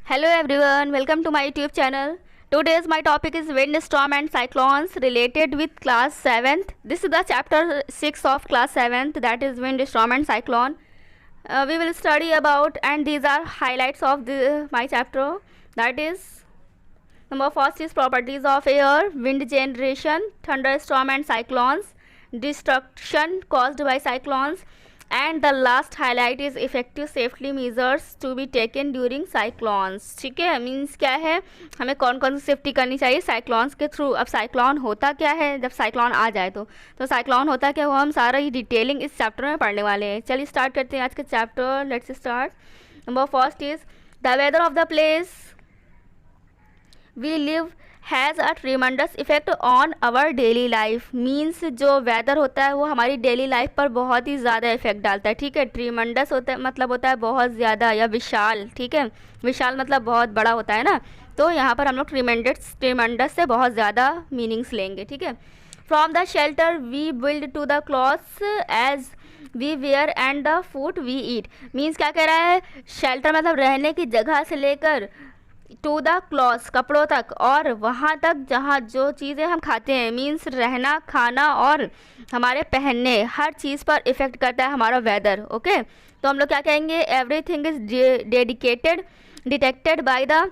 Hello everyone, welcome to my YouTube channel. Today's my topic is wind, storm and cyclones related with class 7th. This is the chapter 6 of class 7th, that is wind, storm and cyclone. We will study about, and these are highlights of my chapter. That is, number first is properties of air, wind generation, thunderstorm and cyclones, destruction caused by cyclones, and the last highlight is effective safety measures to be taken during cyclones. ठीक है, means क्या है, हमें कौन कौन सी safety करनी चाहिए cyclones के थ्रू. अब साइक्लॉन होता क्या है, जब साइक्लॉन आ जाए तो साइक्लॉन होता क्या, वो हम सारा ही डिटेलिंग इस चैप्टर में पढ़ने वाले हैं. चलिए स्टार्ट करते हैं आज के chapter. Let's start. Number first is the weather of the place we live has a tremendous effect on our daily life. Means जो वेदर होता है वो हमारी डेली लाइफ पर बहुत ही ज़्यादा इफेक्ट डालता है. ठीक है, ट्रीमेंडस होता है मतलब होता है बहुत ज़्यादा या विशाल. ठीक है, विशाल मतलब बहुत बड़ा होता है ना, तो यहाँ पर हम लोग ट्रीमेंडस से बहुत ज़्यादा मीनिंग्स लेंगे. ठीक है, from the shelter we build to the clothes as we wear and the food we eat. Means क्या कह रहा है, शेल्टर मतलब रहने की जगह से लेकर टू द क्लॉथ्स कपड़ों तक, और वहाँ तक जहाँ जो चीज़ें हम खाते हैं. मीन्स रहना, खाना और हमारे पहनने, हर चीज़ पर इफ़ेक्ट करता है हमारा वेदर. ओके, तो हम लोग क्या कहेंगे, everything is detected by the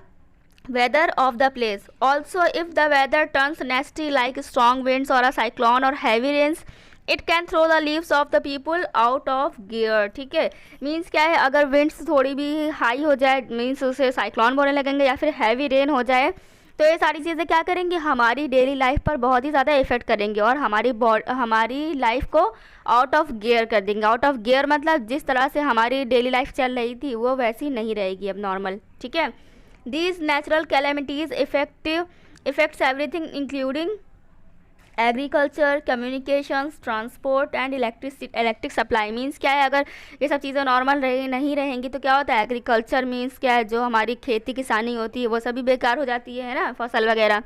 weather of the place. Also, if the weather turns nasty like strong winds or a cyclone or heavy rains, it can throw the lives of the people out of gear. ठीक है, means क्या है, अगर winds थोड़ी भी high हो जाए, means उसे साइक्लॉन बोलने लगेंगे, या फिर हैवी रेन हो जाए, तो ये सारी चीज़ें क्या करेंगी, हमारी डेली लाइफ पर बहुत ही ज़्यादा इफेक्ट करेंगे और हमारी लाइफ को आउट ऑफ गियर कर देंगे. आउट ऑफ गियर मतलब जिस तरह से हमारी डेली लाइफ चल रही थी वो वैसी नहीं रहेगी अब नॉर्मल. ठीक है, these natural calamities effects everything including agriculture, communications, transport and electric supply. Means क्या है, अगर ये सब चीज़ें नॉर्मल नहीं रहेंगी तो क्या होता है, एग्रीकल्चर मीन्स क्या है, जो हमारी खेती किसानी होती है वो सभी बेकार हो जाती है ना, फसल वगैरह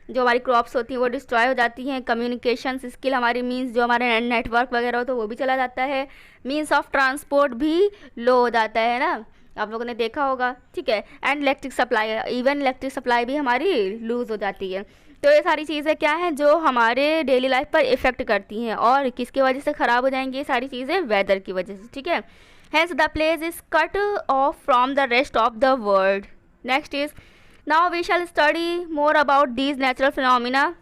जो हमारी क्रॉप्स होती हैं वो डिस्ट्रॉय हो जाती हैं. कम्युनिकेशन स्किल हमारी, मीन्स जो हमारे नेटवर्क वगैरह हो तो वो भी चला जाता है. मीन्स ऑफ ट्रांसपोर्ट भी लो हो जाता है ना, आप लोगों ने देखा होगा. ठीक है, and electric supply, even electric supply भी हमारी लूज़ हो जाती है. तो ये सारी चीज़ें क्या हैं जो हमारे डेली लाइफ पर इफ़ेक्ट करती हैं, और किसकी वजह से ख़राब हो जाएंगी ये सारी चीज़ें, वेदर की वजह से. ठीक है, has the place is cut off from the rest of the world. Next is now we shall study more about these natural phenomena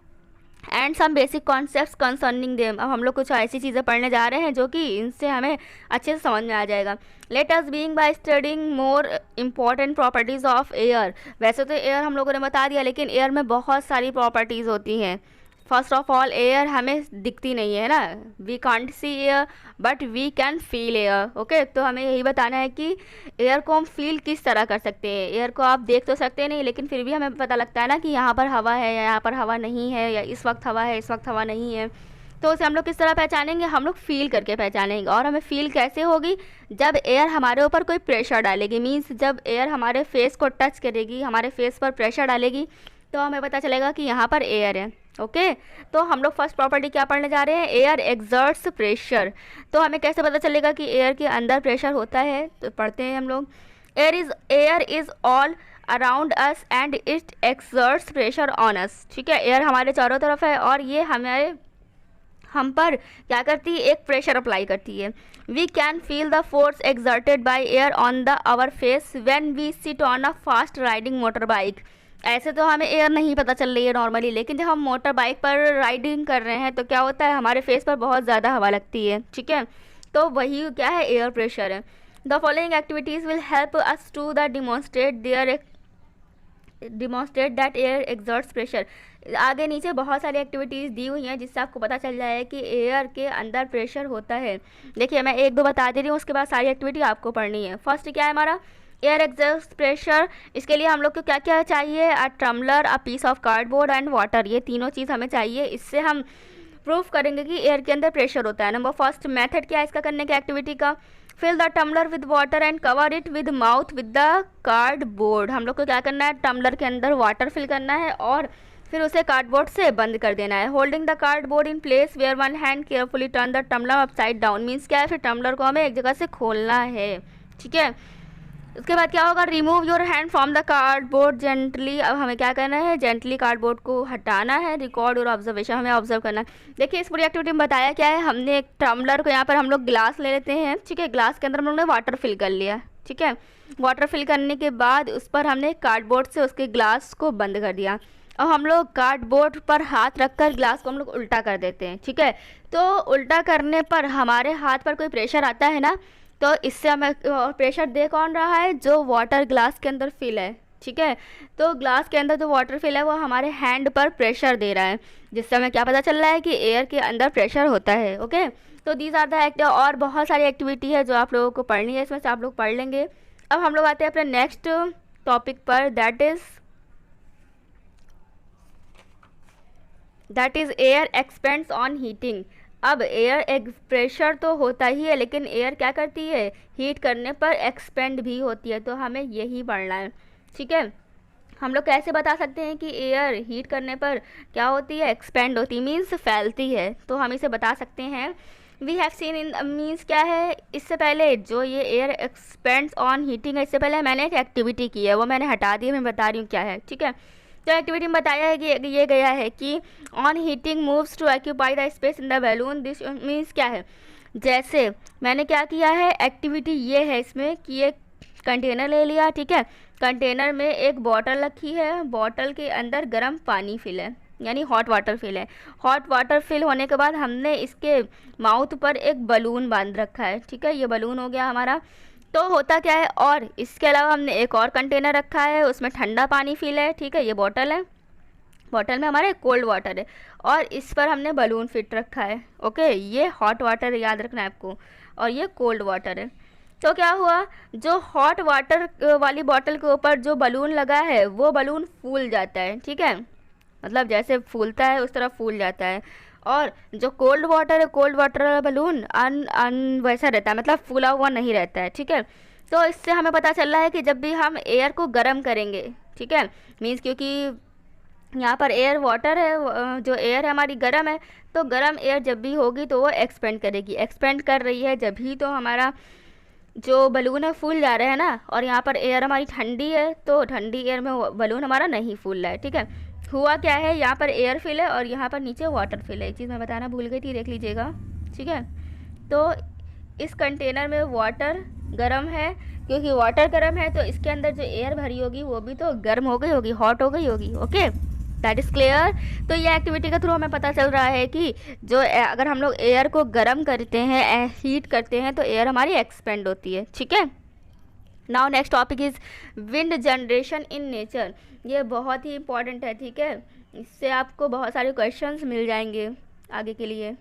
and some basic concepts concerning them. अब हम लोग कुछ ऐसी चीज़ें पढ़ने जा रहे हैं जो कि इनसे हमें अच्छे से समझ में आ जाएगा. Let us being by studying more important properties of air. वैसे तो एयर हम लोगों ने बता दिया, लेकिन एयर में बहुत सारी प्रॉपर्टीज़ होती हैं. फर्स्ट ऑफ ऑल, एयर हमें दिखती नहीं है ना, we can't see air but we can feel air. Okay, तो हमें यही बताना है कि एयर को हम फील किस तरह कर सकते हैं. एयर को आप देख तो सकते नहीं, लेकिन फिर भी हमें पता लगता है ना कि यहाँ पर हवा है या यहाँ पर हवा नहीं है, या इस वक्त हवा है इस वक्त हवा नहीं है. तो उसे हम लोग किस तरह पहचानेंगे, हम लोग फील करके पहचानेंगे. और हमें फील कैसे होगी, जब एयर हमारे ऊपर कोई प्रेशर डालेगी. मीन्स जब एयर हमारे फेस को टच करेगी, हमारे फेस पर प्रेशर डालेगी, तो हमें पता चलेगा कि यहाँ पर एयर है. ओके, तो हम लोग फर्स्ट प्रॉपर्टी क्या पढ़ने जा रहे हैं, एयर एक्सर्ट्स प्रेशर. तो हमें कैसे पता चलेगा कि एयर के अंदर प्रेशर होता है, तो पढ़ते हैं हम लोग. Air is all around us and it exerts pressure on us. ठीक है, एयर हमारे चारों तरफ है और ये हम पर क्या करती है, एक प्रेशर अप्लाई करती है. We can feel the force exerted by air on the our face when we sit on a fast riding motor bike. ऐसे तो हमें एयर नहीं पता चल रही है नॉर्मली, लेकिन जब हम मोटर बाइक पर राइडिंग कर रहे हैं तो क्या होता है, हमारे फेस पर बहुत ज़्यादा हवा लगती है. ठीक है, तो वही क्या है, एयर प्रेशर है. The following activities will help us to the demonstrate that air exerts pressure. आगे नीचे बहुत सारी एक्टिविटीज़ दी हुई हैं जिससे आपको पता चल जाए कि एयर के अंदर प्रेशर होता है. देखिए, मैं एक दो बता दे रही हूँ, उसके बाद सारी एक्टिविटी आपको पढ़नी है. फर्स्ट क्या है हमारा, एयर एक्सर्ट्स प्रेशर. इसके लिए हम लोग को क्या क्या चाहिए, a tumbler, a piece of cardboard and water. ये तीनों चीज़ हमें चाहिए. इससे हम प्रूफ करेंगे कि एयर के अंदर प्रेशर होता है. नंबर फर्स्ट मेथड क्या है इसका करने के एक्टिविटी का, fill the tumbler with water and cover it with mouth with the cardboard. हम लोग को क्या करना है, टम्बलर के अंदर वाटर फिल करना है और फिर उसे कार्डबोर्ड से बंद कर देना है. Holding the cardboard in place where one hand carefully turn the tumbler upside down. Means क्या है, फिर टम्बलर को हमें एक जगह से खोलना है. ठीक है, उसके बाद क्या होगा, remove your hand from the cardboard gently. अब हमें क्या करना है, जेंटली कार्डबोर्ड को हटाना है। रिकॉर्ड और ऑब्जर्वेशन, हमें ऑब्जर्व करना है। देखिए इस पूरी एक्टिविटी में बताया क्या है, हमने एक टम्बलर को, यहाँ पर हम लोग गिलास ले लेते हैं, ठीक है, गिलास के अंदर हम लोग ने वाटर फिल कर लिया, ठीक है। वाटर फिल करने के बाद उस पर हमने कार्डबोर्ड से उसके ग्लास को बंद कर दिया। अब हम लोग कार्डबोर्ड पर हाथ रखकर ग्लास को हम लोग उल्टा कर देते हैं, ठीक है। तो उल्टा करने पर हमारे हाथ पर कोई प्रेशर आता है ना, तो इससे हमें प्रेशर दे कौन रहा है, जो वाटर ग्लास के अंदर फिल है, ठीक है। तो ग्लास के अंदर जो वाटर फिल है वो हमारे हैंड पर प्रेशर दे रहा है, जिससे हमें क्या पता चल रहा है कि एयर के अंदर प्रेशर होता है। ओके, तो दीज आर द एक्ट, और बहुत सारी एक्टिविटी है जो आप लोगों को पढ़नी है, इसमें से आप लोग पढ़ लेंगे। अब हम लोग आते हैं अपने नेक्स्ट टॉपिक पर, that is air expends on heating. अब एयर एक प्रेशर तो होता ही है, लेकिन एयर क्या करती है, हीट करने पर एक्सपेंड भी होती है, तो हमें यही पढ़ना है, ठीक है। हम लोग कैसे बता सकते हैं कि एयर हीट करने पर क्या होती है, एक्सपेंड होती है, मीन्स फैलती है, तो हम इसे बता सकते हैं। We have seen in means क्या है, इससे पहले जो ये एयर एक्सपेंड्स ऑन हीटिंग है, इससे पहले मैंने एक एक्टिविटी की है, वो मैंने हटा दी है, मैं बता रही हूँ क्या है, ठीक है। तो एक्टिविटी में बताया है कि ये गया है कि on heating moves to occupy the space in the balloon. This means क्या है, जैसे मैंने क्या किया है, एक्टिविटी ये है इसमें कि एक कंटेनर ले लिया, ठीक है। कंटेनर में एक बॉटल रखी है, बॉटल के अंदर गर्म पानी फिल है, यानी हॉट वाटर फिल है। हॉट वाटर फिल होने के बाद हमने इसके माउथ पर एक बलून बांध रखा है, ठीक है, ये बलून हो गया हमारा। तो होता क्या है, और इसके अलावा हमने एक और कंटेनर रखा है, उसमें ठंडा पानी फिल है, ठीक है, ये बॉटल है, बॉटल में हमारे कोल्ड वाटर है, और इस पर हमने बलून फिट रखा है। ओके, ये हॉट वाटर है, याद रखना है आपको, और ये कोल्ड वाटर है। तो क्या हुआ, जो हॉट वाटर वाली बॉटल के ऊपर जो बलून लगा है वो बलून फूल जाता है, ठीक है, मतलब जैसे फूलता है उस तरह फूल जाता है। और जो कोल्ड वाटर है, कोल्ड वाटर वाला बलून अन वैसा रहता है, मतलब फूला हुआ नहीं रहता है, ठीक है। तो इससे हमें पता चल रहा है कि जब भी हम एयर को गर्म करेंगे, ठीक है, मीन्स क्योंकि यहाँ पर एयर वाटर है, जो एयर है हमारी गर्म है, तो गर्म एयर जब भी होगी तो वो एक्सपेंड करेगी, एक्सपेंड कर रही है जब भी तो हमारा जो बलून है फूल जा रहा है ना। और यहाँ पर एयर हमारी ठंडी है, तो ठंडी एयर में बलून हमारा नहीं फूल रहा है, ठीक है। हुआ क्या है, यहाँ पर एयर फिल है और यहाँ पर नीचे वाटर फिल है, एक चीज़ मैं बताना भूल गई थी, देख लीजिएगा, ठीक है। तो इस कंटेनर में वाटर गर्म है, क्योंकि वाटर गर्म है तो इसके अंदर जो एयर भरी होगी वो भी तो गर्म हो गई होगी, हॉट हो गई होगी। Okay, that is clear. तो ये एक्टिविटी के थ्रू हमें पता चल रहा है कि जो अगर हम लोग एयर को गर्म करते हैं, हीट करते हैं, तो एयर हमारी एक्सपेंड होती है, ठीक है। Now next topic is wind generation in nature. ये बहुत ही इंपॉर्टेंट है, ठीक है, इससे आपको बहुत सारे क्वेश्चंस मिल जाएंगे आगे के लिए।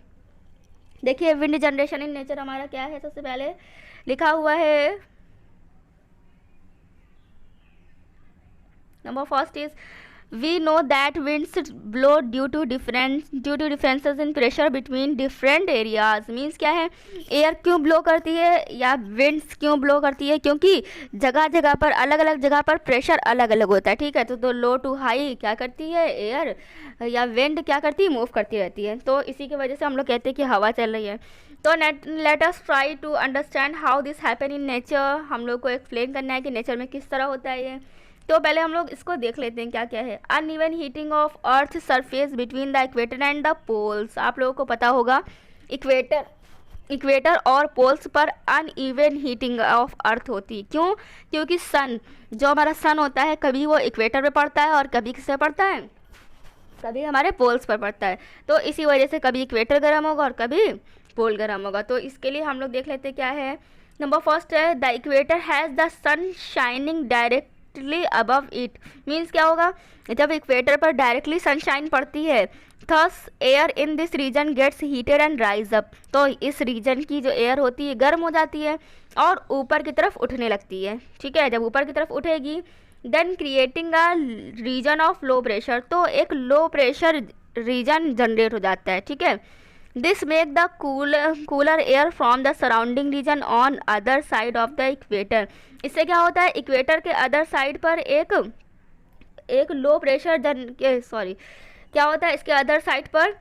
देखिए विंड जनरेशन इन नेचर हमारा क्या है, सबसे पहले लिखा हुआ है, number first is we know that winds blow due to differences in pressure between different areas। Means क्या है, एयर क्यों ब्लो करती है या विंड्स क्यों ब्लो करती है, क्योंकि जगह जगह पर, अलग अलग जगह पर प्रेशर अलग अलग होता है, ठीक है। तो लो टू हाई क्या करती है, एयर या विंड क्या करती है, मूव करती रहती है, तो इसी की वजह से हम लोग कहते हैं कि हवा चल रही है। तो let us try to understand how this happen in nature. हम लोग को एक्सप्लेन करना है कि नेचर में किस तरह होता है ये। तो पहले हम लोग इसको देख लेते हैं क्या क्या है। Uneven heating of earth surface between the equator and the poles. आप लोगों को पता होगा इक्वेटर और पोल्स पर अनइवन हीटिंग ऑफ अर्थ होती है। क्यों, क्योंकि सन, जो हमारा सन होता है, कभी वो इक्वेटर पे पड़ता है और कभी किस पे पड़ता है, कभी हमारे पोल्स पर पड़ता है। तो इसी वजह से कभी इक्वेटर गर्म होगा और कभी पोल गर्म होगा। तो इसके लिए हम लोग देख लेते हैं क्या है। नंबर फर्स्ट है, the equator has the sun shining directly above it. Means क्या होगा, जब इक्वेटर पर डायरेक्टली सनशाइन पड़ती है, thus air in this region gets heated and rise up. तो इस रीजन की जो एयर होती है गर्म हो जाती है और ऊपर की तरफ उठने लगती है, ठीक है। जब ऊपर की तरफ उठेगी, then creating a region of low pressure, तो एक लो प्रेशर रीजन जनरेट हो जाता है, ठीक है। This make the cooler air from the surrounding reason on other side of the equator. इससे क्या होता है, इक्वेटर के अदर साइड पर एक लो प्रेशर क्या होता है इसके अदर साइड पर,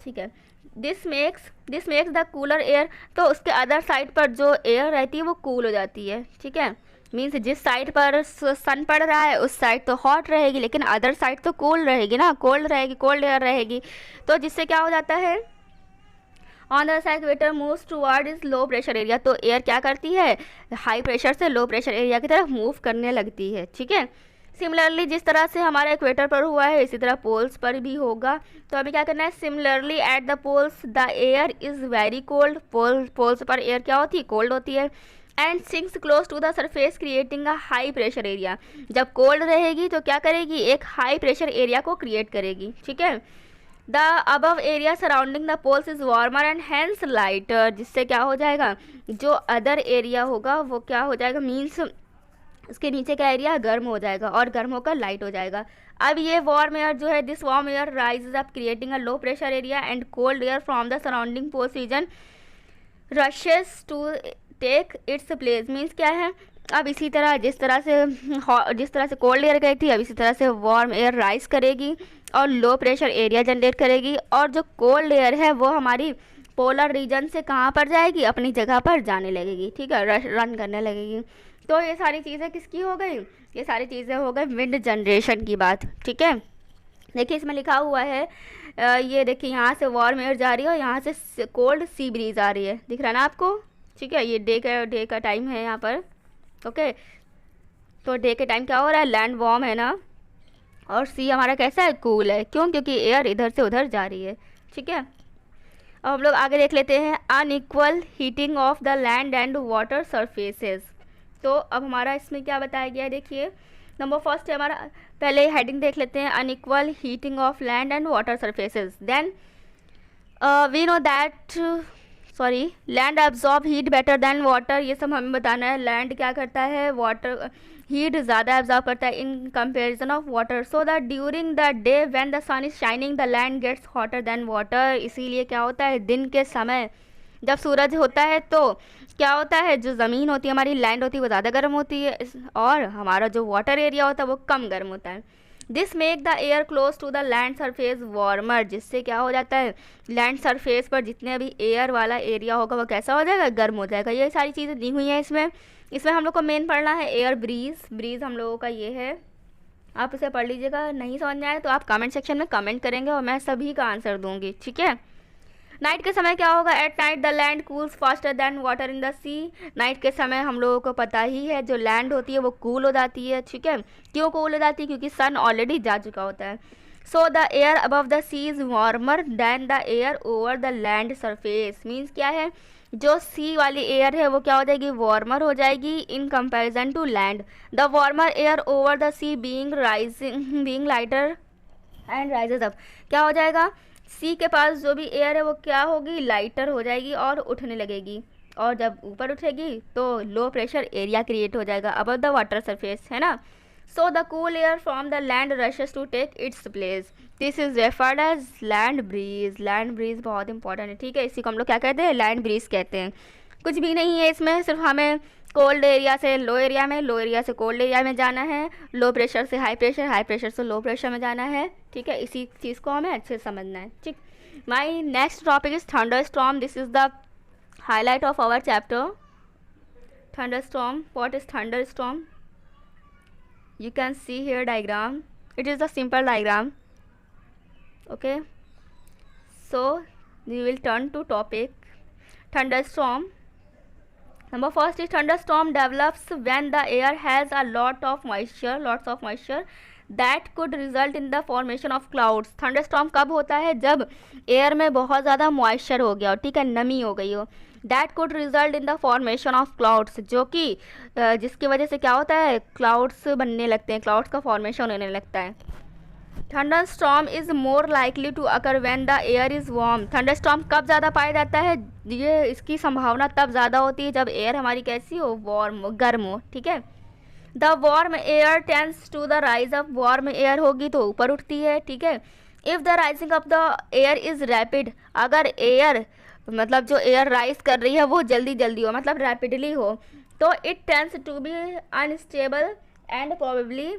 ठीक है, this makes the cooler air, तो उसके अदर साइड पर जो एयर रहती है वो कूल हो जाती है, ठीक है। मीन्स जिस साइड पर सन पड़ रहा है उस साइड तो हॉट रहेगी, लेकिन अदर साइड तो कूल रहेगी ना, कोल्ड रहेगी, कोल्ड एयर रहेगी। तो जिससे क्या हो जाता है, on the side equator moves toward is low pressure area, तो एयर क्या करती है, हाई प्रेशर से लो प्रेशर एरिया की तरफ मूव करने लगती है, ठीक है। सिमिलरली जिस तरह से हमारा इक्वेटर पर हुआ है इसी तरह पोल्स पर भी होगा। तो अभी क्या करना है, similarly at the poles the air is very cold, poles पर एयर क्या होती है, कोल्ड होती है। And sinks close to the surface creating a high pressure area, जब कोल्ड रहेगी तो क्या करेगी, एक हाई प्रेशर एरिया को क्रिएट करेगी, ठीक है। The above area surrounding the poles is warmer and hence lighter, जिससे क्या हो जाएगा, जो अदर एरिया होगा वो क्या हो जाएगा, मीन्स उसके नीचे का एरिया गर्म हो जाएगा और गर्म होकर लाइट हो जाएगा। अब ये वार्म एयर जो है, this warm air rises up creating a low pressure area and cold air from the surrounding poles region rushes to take its place. Means क्या है, अब इसी तरह जिस तरह से कोल्ड एयर गई थी, अब इसी तरह से वार्म एयर राइज करेगी और लो प्रेशर एरिया जनरेट करेगी, और जो कोल्ड एयर है वो हमारी पोलर रीजन से कहाँ पर जाएगी, अपनी जगह पर जाने लगेगी, ठीक है, रन करने लगेगी। तो ये सारी चीज़ें किसकी हो गई, ये सारी चीज़ें हो गई विंड जनरेशन की बात, ठीक है। देखिए इसमें लिखा हुआ है, ये देखिए यहाँ से वार्म एयर जा रही है और यहाँ से कोल्ड सी ब्रीज आ रही है, दिख रहा है ना आपको, ठीक है। ये डे का टाइम है यहाँ पर, ओके। तो डे के टाइम क्या हो रहा है, लैंड वार्म है ना, और सी हमारा कैसा है, कूल है, क्यों, क्योंकि एयर इधर से उधर जा रही है, ठीक है। अब हम लोग आगे देख लेते हैं, unequal heating of the land and water surfaces. तो अब हमारा इसमें क्या बताया गया है, देखिए नंबर फर्स्ट है हमारा, पहले हेडिंग देख लेते हैं, unequal heating of land and water surfaces. Then we know that land absorb heat better than water, ये सब हमें बताना है, लैंड क्या करता है, वाटर हीट ज़्यादा एब्जॉर्ब करता है in comparison of water. So that during the day when the sun is shining the land gets hotter than water, इसीलिए क्या होता है, दिन के समय जब सूरज होता है तो क्या होता है, जो ज़मीन होती है हमारी, लैंड होती है, वो ज़्यादा गर्म होती है, और हमारा जो वाटर एरिया होता है वो कम गर्म होता है। This make the air close to the land surface warmer, जिससे क्या हो जाता है, लैंड सरफेस पर जितने भी एयर वाला एरिया होगा वो कैसा हो जाएगा, गर्म हो जाएगा। ये सारी चीज़ें दी हुई हैं इसमें हम लोग को मेन पढ़ना है एयर ब्रीज हम लोगों का ये है, आप इसे पढ़ लीजिएगा। नहीं समझ में आए तो आप कमेंट सेक्शन में कमेंट करेंगे और मैं सभी का आंसर दूंगी, ठीक है। नाइट के समय क्या होगा, at night the land cools faster than water in the sea, night के समय हम लोगों को पता ही है जो लैंड होती है वो कूल हो जाती है, ठीक है। क्यों कूल हो जाती है, क्योंकि सन ऑलरेडी जा चुका होता है। So the air above the sea is warmer than the air over the land surface, means क्या है, जो सी वाली एयर है वो क्या हो जाएगी, वार्मर हो जाएगी in comparison to land. The warmer air over the sea being lighter and rises up, क्या हो जाएगा, सी के पास जो भी एयर है वो क्या होगी, लाइटर हो जाएगी और उठने लगेगी, और जब ऊपर उठेगी तो लो प्रेशर एरिया क्रिएट हो जाएगा अबव द वाटर सरफेस, है ना। So the cool air from the land rushes to take its place, this is referred as land breeze बहुत इंपॉर्टेंट है, ठीक है। इसी को हम लोग क्या कहते हैं, लैंड ब्रीज कहते हैं। कुछ भी नहीं है इसमें, सिर्फ हमें कोल्ड एरिया से लो एरिया में, लो एरिया से कोल्ड एरिया में जाना है, लो प्रेशर से हाई प्रेशर से लो प्रेशर में जाना है, ठीक है। इसी चीज़ को हमें अच्छे से समझना है, ठीक। My next topic is thunder storm, this is the highlight of our chapter thunder storm. What is thunder storm, you can see here diagram, it is a simple diagram, okay. So we will turn to topic thunderstorm. Number first is thunderstorm develops when the air has a lots of moisture that could result in the formation of clouds. thunderstorm कब होता है, जब air में बहुत ज़्यादा moisture हो गया हो, ठीक है, नमी हो गई हो। That could result in the formation of clouds, जो कि जिसकी वजह से क्या होता है, क्लाउड्स बनने लगते हैं, क्लाउड्स का फॉर्मेशन होने लगता है। Thunder storm is more likely to occur when the air is warm, thunder storm कब ज़्यादा पाया जाता है, ये इसकी संभावना तब ज़्यादा होती है जब एयर हमारी कैसी हो, वार्म, गर्म हो, ठीक है। The warm air tends to the rise up, warm air होगी तो ऊपर उठती है, ठीक है। If the rising of the air is rapid, अगर एयर मतलब जो एयर राइज कर रही है वो जल्दी हो, मतलब रैपिडली हो, तो it tends to be unstable and probably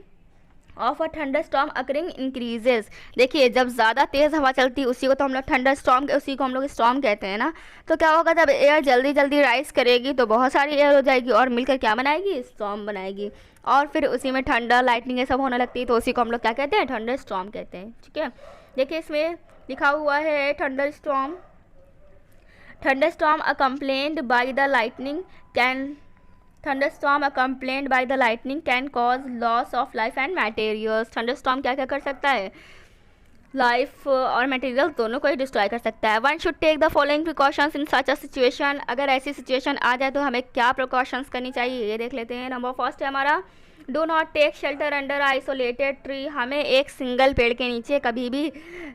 of a thunder storm occurring increases. देखिए जब ज़्यादा तेज़ हवा चलती है उसी को तो हम लोग थंडर स्टॉर्म, उसी को हम लोग स्टॉर्म कहते हैं ना। तो क्या होगा, जब एयर जल्दी जल्दी राइज करेगी तो बहुत सारी एयर हो जाएगी और मिलकर क्या बनाएगी, स्टॉर्म बनाएगी। और फिर उसी में ठंडा लाइटनिंग ये सब होने लगती है, तो उसी को हम लोग क्या कहते हैं, थंडर स्टॉर्म कहते हैं। ठीक है, देखिए इसमें लिखा हुआ है thunder storm, thunderstorm accompanied by the lightning can thunderstorm accompanied by the lightning can cause loss of life and materials। thunderstorm क्या क्या कर सकता है, लाइफ और मटेरियल दोनों को ही डिस्ट्रॉय कर सकता है। One should take the following precautions in such a situation. अगर ऐसी सिचुएशन आ जाए तो हमें क्या प्रिकॉशंस करनी चाहिए, ये देख लेते हैं। नंबर फर्स्ट है हमारा, do not take shelter under isolated tree. हमें एक सिंगल पेड़ के नीचे कभी भी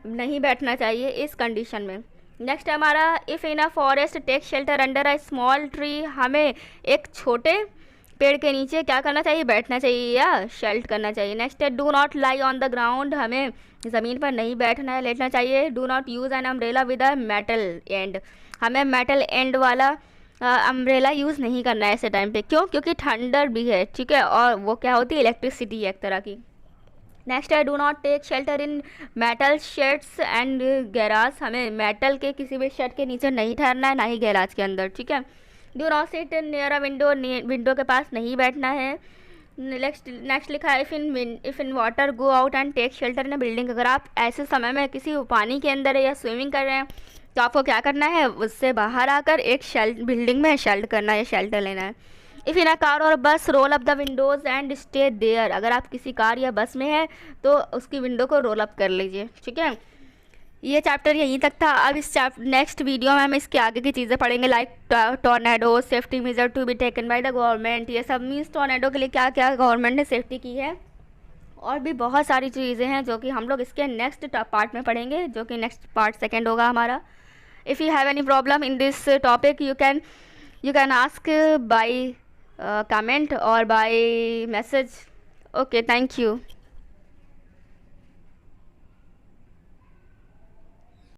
नहीं बैठना चाहिए इस कंडीशन में। नेक्स्ट है हमारा, if in a forest take shelter under a small tree. हमें एक छोटे पेड़ के नीचे क्या करना चाहिए, बैठना चाहिए या शेल्ट करना चाहिए। नेक्स्ट है, do not lie on the ground. हमें ज़मीन पर नहीं बैठना है, लेटना चाहिए। Do not use an umbrella with a metal and. हमें मेटल एंड वाला अम्ब्रेला यूज़ नहीं करना है ऐसे टाइम पे। क्यों, क्योंकि ठंडर भी है, ठीक है, और वो क्या होती है, इलेक्ट्रिसिटी है एक तरह की। नेक्स्ट है, do not take shelter in metal sheds and garage. हमें मेटल के किसी भी शेड के नीचे नहीं ठहरना है, ना ही गैराज के अंदर। ठीक है, do not sit near a window. Window के पास नहीं बैठना है। नेक्स्ट लिखा है, if in water go out and take shelter in a building. अगर आप ऐसे समय में किसी पानी के अंदर या स्विमिंग कर रहे हैं तो आपको क्या करना है, उससे बाहर आकर एक बिल्डिंग में शेल्टर करना है, शेल्टर लेना है। इफ़ इन अ कार और bus roll up the windows and stay there. अगर आप किसी कार या बस में हैं तो उसकी विंडो को रोल अप कर लीजिए। ठीक है, ये चैप्टर यहीं तक था। अब इस नेक्स्ट वीडियो में हम इसके आगे की चीज़ें पढ़ेंगे, like tornado, safety measure to be taken by the government. ये सब मीन्स टॉर्नेडो के लिए क्या क्या गवर्नमेंट ने सेफ्टी की है, और भी बहुत सारी चीज़ें हैं जो कि हम लोग इसके नेक्स्ट पार्ट में पढ़ेंगे, जो कि नेक्स्ट पार्ट सेकेंड होगा हमारा। If you have any problem in this topic you can ask by comment or by message. Okay, thank you.